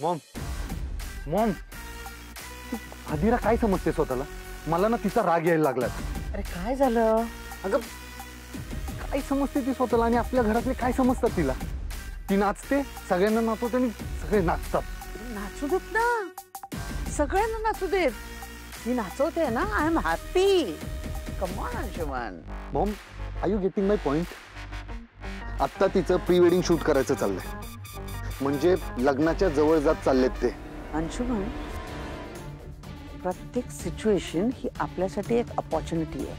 Maugham Maugham तू आदिरा काय समजते स्वतःला? मला ना तिचा राग यायला लागला. अरे काय झालं? अगं काय समजते ती स्वतःला आणि आपल्या घरातले काय समजतात तिला? ती नाचते, सगळ्यांना नाचवते आणि सगळे नाचतात. नाचू देत ना, सगळ्यांना नाचू देत. ती नाचवते ना, I am happy. Come on Anshuman. Mom, are you getting my point? आता तिचं प्री वेडिंग शूट करायचं चाललंय, म्हणजे लग्नाच्या जवळ जात चाललेत ते. अंशुमन, प्रत्येक सिच्युएशन ही आपल्यासाठी एक अपॉर्च्युनिटी आहे.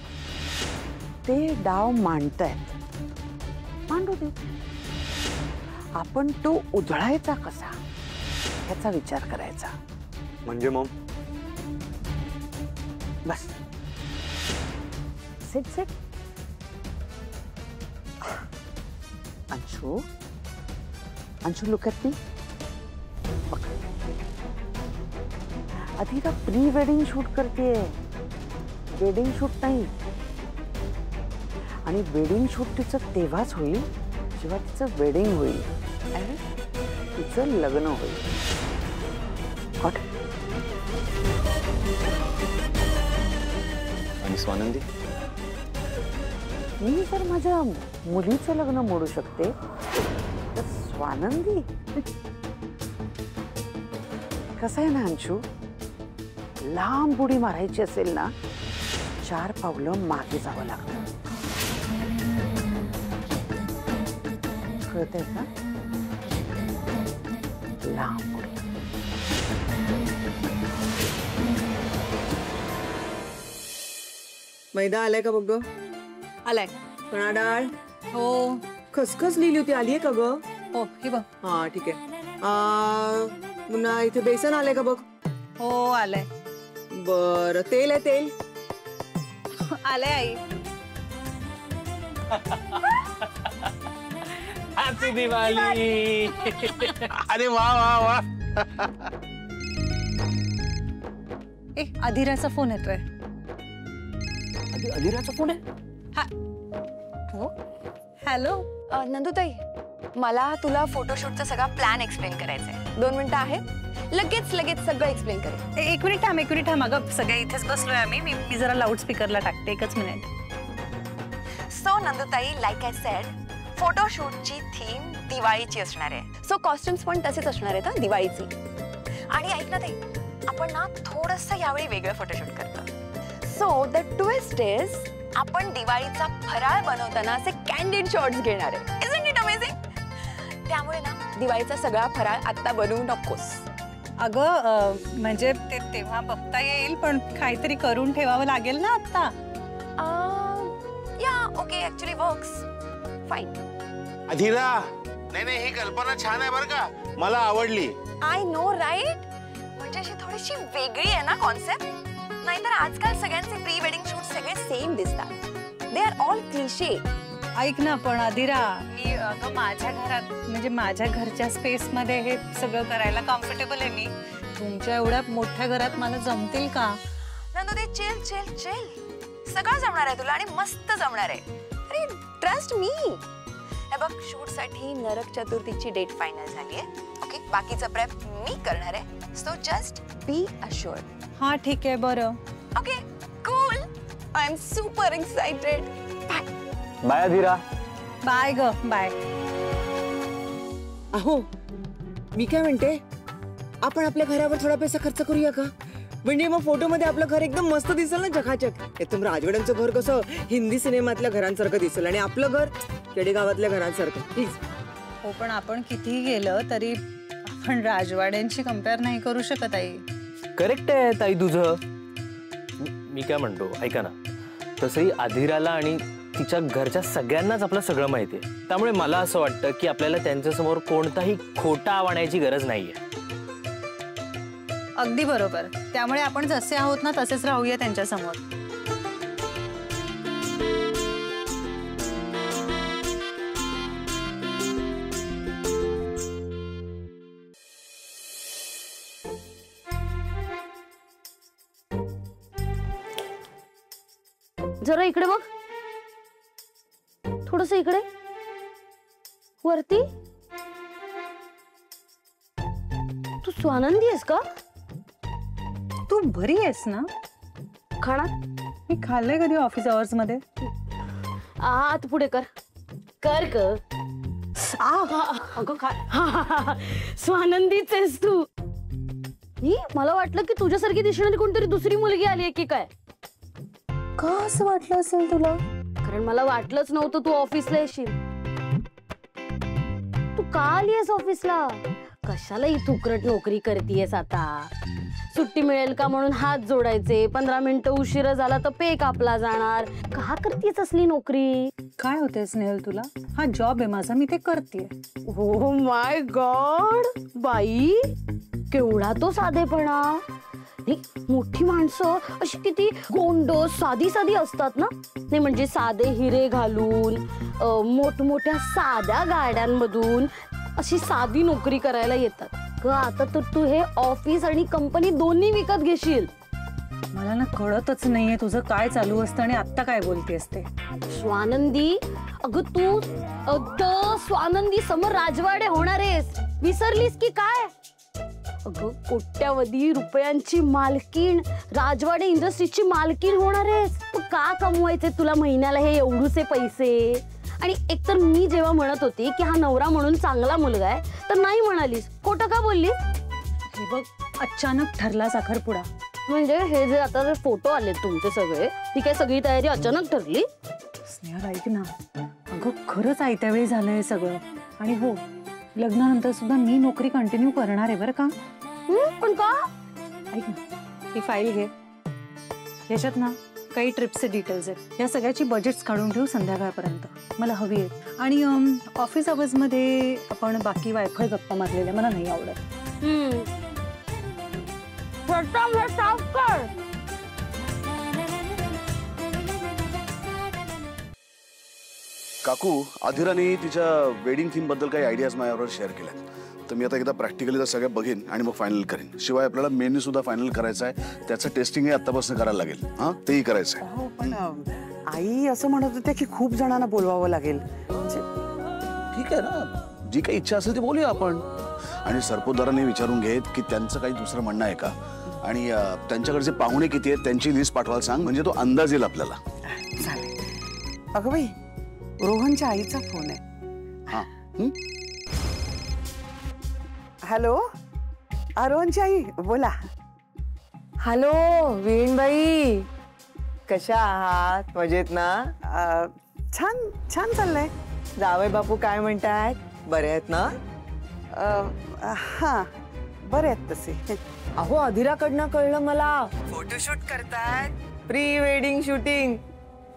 ते डाव मांडतायत, मांडू दे. आपण तो उधळायचा कसा ह्याचा विचार करायचा. म्हणजे मॉम? बस sit sit. Anshu, Anshu look at me. Adhira pre wedding shoot करते, वेडिंग शूट नाही. आणि वेडिंग शूट तिचं तेव्हाच होईल जेव्हा तिचं वेडिंग होईल आणि तिचं लग्न होईल. आणि स्वानंदी, मी जर माझ्या मुलीचं लग्न मोडू शकते तर स्वानंदी कसं आहे ना अंशू, लांब उडी मारायची असेल ना 4 पावलं मागे जावं लागतं. कळतंय का? लांब उडी. मैदा आलाय का बघ ग? आलाय. चणा डाळ हो. खसखस लिहिली होती, आलीये का ग? हो हे बघ. हा ठीक आहे. पुन्हा इथे बेसन आलंय का बघ? हो आलाय. बर, तेल आहे तेल? आलाय आई. हॅपी दिवाळी. अरे वा वा वा. ए अधीराचा फोन येतोय. अधीराचा फोन आहे? हो. हॅलो नंदुताई, मला तुला फोटोशूटचा सगळा प्लॅन एक्सप्लेन करायचा आहे. 2 मिनिटं आहेत? लगेच लगेच सगळं एक्सप्लेन करेल. एक मिनिट थांब. अगं सगळे इथेच बसलोय आम्ही. मी जरा लाऊड स्पीकरला टाकते. एकच minute. So Nandutai, like I said, फोटोशूटची थीम दिवाळीची असणार आहे. सो कॉस्ट्युम्स पण तसेच असणार आहेत दिवाळीची. आणि ऐक ना ताई, आपण ना थोडंसं यावेळी वेगळं फोटोशूट करतो. सो द ट्विस्ट इज, आपण दिवाळीचा फराळ बनवताना असे कॅन्डिड शॉट्स घेणार आहे. Isn't it amazing? त्यामुळे ना दिवाळीचा सगळा फराळ आता बनवू नकोस. अगं म्हणजे ते तेव्हा बघता येईल, पण काहीतरी करून ठेवावं लागेल ना आता. या ओके, ऍक्च्युअली वर्क्स फाईन. अधीरा, नाही ही कल्पना छान आहे बरं का, मला आवडली. आय नो राईट, म्हणजे अशी थोडीशी वेगळी आहे ना कॉन्सेप्ट. नाहीतर आजकाल सगळ्यांचे प्री वेडिंग शूट सगळे सेम दिसतात. They are all cliché. ऐक ना, पण अधीरा, मी अगं माझ्या घरात म्हणजे माझ्या घरच्या स्पेस मध्ये हे सगळं करायला कम्फर्टेबल आहे मी. तुमच्या एवढ्या मोठ्या घरात मला जमतील का? नंदू दे, चिल चिल चिल. सगळं जमणार आहे तुला आणि मस्त जमणार आहे. अरे ट्रस्ट मी. हे बघ, शूट साठी नरक चतुर्थीची डेट फायनल झाली आहे. ओके, बाकीचं प्रेप मी करणार आहे. So just be assured. हा ठीक आहे, बरं. Okay cool. I am super excited. Bye. Bye Adhira. Bye ग, बाय. अहो, मी काय म्हणते, आपण आपल्या घरावर थोडा पैसा खर्च करूया का? म्हणजे मग फोटोमध्ये आपलं घर एकदम मस्त दिसेल ना, चकाचक. एकदम राजवाड्यांचं घर कसं हिंदी सिनेमातल्या घरांसारखं दिसेल आणि आपलं घर खेडेगावातल्या घरांसारखं. प्लीज. हो, पण आपण कितीही गेलं तरी आपण राजवाड्यांची कंपेअर नाही करू शकत आई. करेक्ट आहे ताई तुझं. मी काय म्हणतो, ऐका ना, तसंही अधीराला आणि तिच्या घरच्या सगळ्यांनाच आपलं सगळं माहिती आहे. त्यामुळे मला असं वाटतं की आपल्याला त्यांच्यासमोर कोणताही खोटा आवाण्याची गरज नाहीये. अगदी बरोबर. त्यामुळे आपण जसे आहोत ना तसेच राहूया त्यांच्या समोर. जरा इकडे बघ, थोडस इकडे वरती. तू तू स्वानंदी आहेस का? तू बरी आहेस ना? खाना मी खाल्लंय कधी ऑफिस आवर्स मध्ये? आत पुढे कर कर ग. अगं काय स्वानंदीच आहेस तू. मला वाटलं की तुझ्यासारखी दिसणारी कोणतरी दुसरी मुलगी आली आहे की काय. का असं वाटलं असेल तुला? कारण मला वाटलंच नव्हतं तू ऑफिसला येशील. तू का आली आहेस ऑफिसला? कशाला ही थुकरट नोकरी करतीयस आता? सुट्टी मिळेल का म्हणून हात जोडायचे, 15 मिनिटं उशिरा झाला तर पे कापला जाणार. का करतीयस असली नोकरी? काय होते स्नेहल तुला? हा जॉब आहे माझा, मी ते करतेय. हो माय गॉड बाई, केवढा तो साधेपणा. मोठी माणसं अशी किती गोंडस साधी साधी असतात ना. नाही म्हणजे साधे हिरे घालून मोठमोठ्या साध्या गाड्यांमधून अशी साधी नोकरी करायला येतात ग. आता तर तू हे ऑफिस आणि कंपनी दोन्ही विकत घेशील. मला ना कळतच नाहीये तुझं काय चालू असतं आणि आता काय बोलतेस ते. स्वानंदी, अगं तू स्वानंदी समर राजवाडे होणार आहेस. विसरलीस की काय? अगं कोट्यावधी रुपयांची मालकीण, राजवाडे इंडस्ट्रीजची मालकीण होणार आहेस. तू का कमवायचे तुला महिन्याला हे एवढूसे पैसे? आणि एकतर मी जेव्हा म्हणत होती की हा नवरा म्हणून चांगला मुलगा आहे तर नाही म्हणालीस. खोटं का बोललीस? हे बघ, अचानक ठरला साखरपुडा. म्हणजे हे जे आता जे फोटो आले तुमचे सगळे, ती काय सगळी तयारी अचानक ठरली? स्नेहल ऐक ना, अगं खरंच आयत्या वेळी झालंय सगळं. आणि हो, लग्नानंतर सुद्धा मी नोकरी कंटिन्यू करणार आहे बरं का. पण का? ऐक ना, ही फाईल घे. याच्यात ना काही ट्रिपचे डिटेल्स आहेत. या सगळ्याची बजेट्स काढून ठेव संध्याकाळपर्यंत, मला हवी आहेत. आणि ऑफिस आवर्स मध्ये आपण बाकी वायफाय गप्पा मारलेल्या मला नाही आवडत. काकू, आधिराने तिच्या वेडिंग थीम बद्दल काही आयडियाज माझ्याबरोबर शेअर केल्यात. तर मी आता एकदा प्रॅक्टिकली त्या सगळ्या बघेन आणि मग फायनल करेन. शिवाय आपल्याला मेन्यू सुद्धा फायनल करायचा आहे. त्याचं टेस्टिंगही आत्तापासून करायला लागेल. हां, तेही करायचं आहे. हो, पण आई असं म्हणत होते की खूप जणांना बोलवावं लागेल. ठीक आहे ना, जी काही इच्छा असेल ती बोलूया आपण. आणि सरपोतदारांनी विचारून घेत की त्यांचं काही दुसरं म्हणणं आहे का, आणि त्यांच्याकडचे पाहुणे किती आहेत त्यांची लिस्ट पाठवायला सांग. म्हणजे तो अंदाज येईल आपल्याला. चालेल. अगं बाई, रोहनच्या आईचा फोन आहे. हां. हॅलो, रोहनची आई बोला. हॅलो वीणबाई, कशा आहात? मजेत ना? छान छान चाललंय. जावई बापू काय म्हणतायत? बरे आहेत ना? हा, बरे आहेत तसे. अहो, अधिराकडनं कळलं मला, फोटोशूट करतायत, प्री वेडिंग शूटिंग.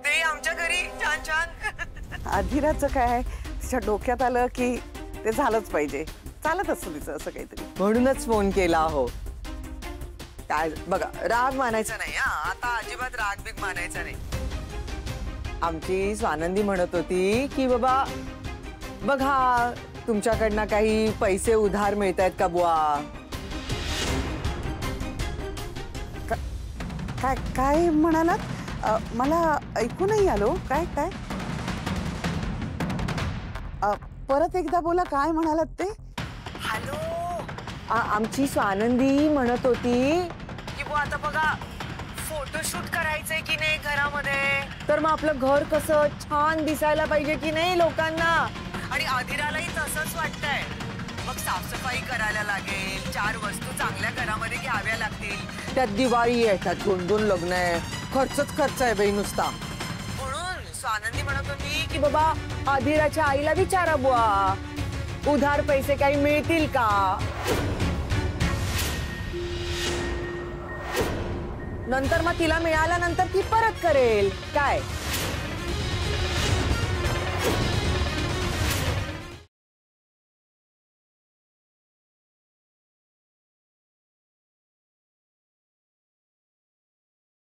ते आमच्या घरी छान छान. अधिराचं काय, तिच्या डोक्यात आलं की ते झालंच पाहिजे. चालत असतं तिचं असं काहीतरी. म्हणूनच फोन केला. हो, काय बघा, राग मानायचा नाही. आता अजिबात राग बिग मानायचा नाही. आमची स्वानंदी म्हणत होती की बाबा बघा, तुमच्याकडनं काही पैसे उधार मिळत आहेत का बुवा? काय काय म्हणालात? मला ऐकू नाही आलो. काय काय? परत एकदा बोला, काय म्हणालात ते? हॅलो, आमची स्वानंदी म्हणत होती की बुवा आता बघा, फोटोशूट करायचंय की नाही घरामध्ये, तर मग आपलं घर कसं छान दिसायला पाहिजे की नाही लोकांना. आणि अधिरालाही तसंच वाटतंय. मग साफसफाई करायला लागेल, 4 वस्तू चांगल्या घरामध्ये घ्याव्या लागतील. त्यात दिवाळी आहे, त्यात 2-2 लग्न आहे, खर्चच खर्च आहे बाई नुसता. म्हणून स्वानंदी म्हणत होती की बाबा अधिराच्या आईला विचारा बुवा, उधार पैसे काही मिळतील का. नंतर मग तिला मिळाल्यानंतर ती परत करेल. काय